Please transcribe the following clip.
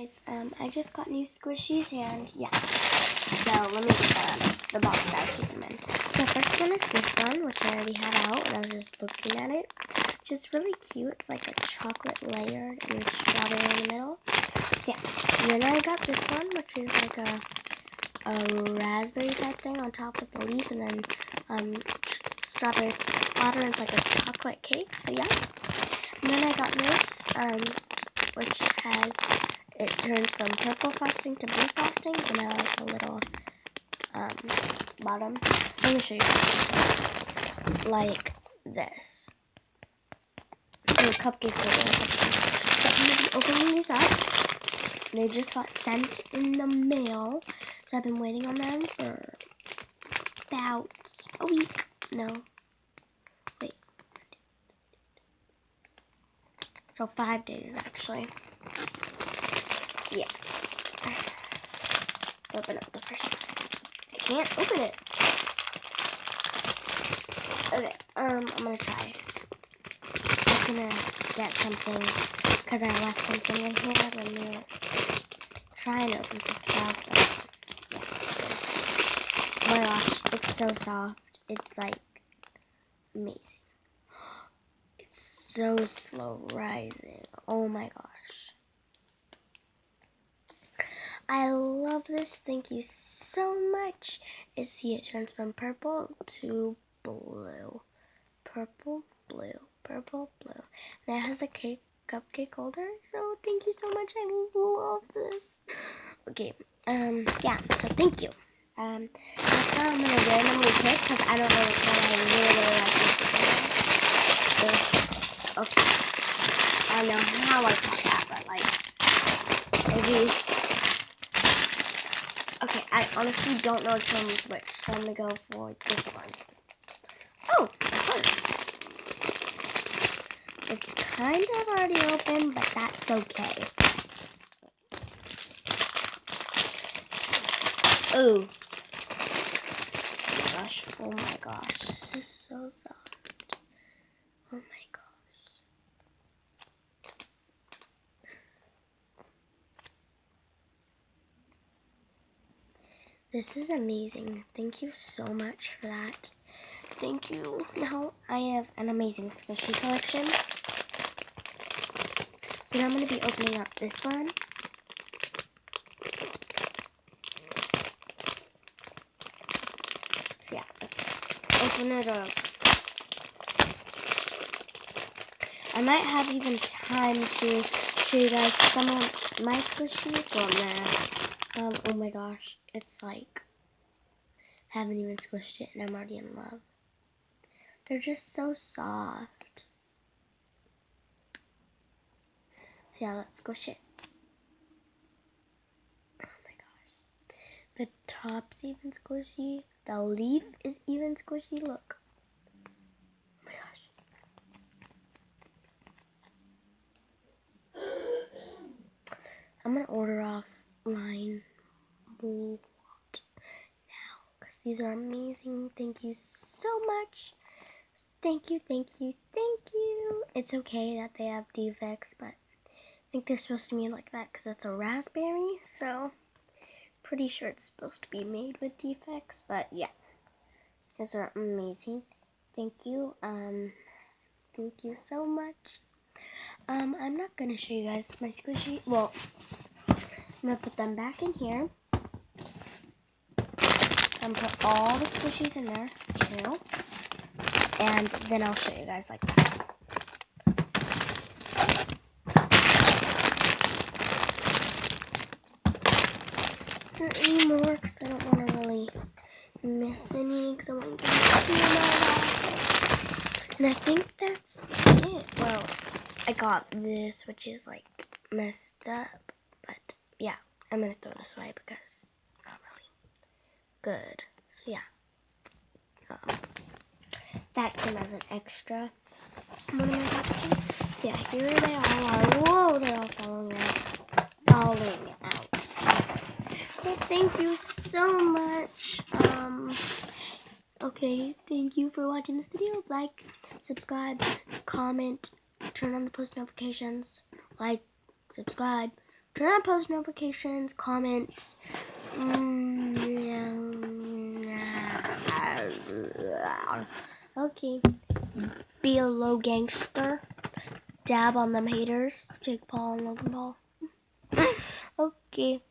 Guys, I just got new Squishies and yeah, so let me get the box that I was keeping them in. So first one is this one, which I already had out and I was just looking at it. Just really cute. It's like a chocolate layered and then strawberry in the middle. So yeah, and then I got this one, which is like a raspberry type thing on top with the leaf and then strawberry splatter and it's like a chocolate cake. So yeah, and then I got this, which has, it turns from purple frosting to blue frosting, and now like a little bottom. Let me show you guys. Like this. So cupcake flavor. So I'm gonna be opening these up. They just got sent in the mail, so I've been waiting on them for about a week. No. Wait. So 5 days actually. Yeah. Let's open up the first one. I can't open it. Okay, I'm gonna try. I'm gonna get something because I left something in here. Let me try and open something else. Yeah. Oh my gosh, it's so soft. It's like amazing. It's so slow rising. Oh my gosh. I love this. Thank you so much. See, it turns from purple to blue. Purple, blue, purple, blue. And it has a cupcake holder. So thank you so much. I love this. Okay. Yeah. So thank you. Next time I'm gonna randomly pick because I don't know what I really like. Okay. I don't know how I caught that, but like maybe. Okay, I honestly don't know which one is which, so I'm gonna go for this one. Oh, it's kind of already open, but that's okay. Oh. Oh my gosh, this is so soft. Oh my gosh. This is amazing. Thank you so much for that. Thank you. Now I have an amazing Squishy collection. So now I'm going to be opening up this one. So yeah, let's open it up. I might have even time to show you guys some of my Squishies. Well, nah. Oh my gosh. It's like, haven't even squished it and I'm already in love. They're just so soft. So yeah, let's squish it. Oh my gosh. The top's even squishy. The leaf is even squishy. Look. Oh my gosh. I'm going to order offline. These are amazing. Thank you so much. Thank you, thank you, thank you. It's okay that they have defects, but I think they're supposed to be like that because that's a raspberry. So, pretty sure it's supposed to be made with defects. But yeah, these are amazing. Thank you. Thank you so much. I'm not gonna show you guys my Squishy. Well, I'm gonna put them back in here. And put all the Squishies in there too, and then I'll show you guys like that. Is there any more? Because I don't want to really miss any. Because I want you guys to see them all. And I think that's it. Well, I got this, which is like messed up, but yeah, I'm gonna throw this away because not really good. So yeah, that came as an extra one of my packaging. So yeah, here they all are. Whoa, they're all falling out. So thank you so much. Okay, thank you for watching this video. Like, subscribe, comment, turn on the post notifications. Like, subscribe, Turn on post notifications, comments. Okay. Be a low gangster. Dab on them haters. Jake Paul and Logan Paul. Okay.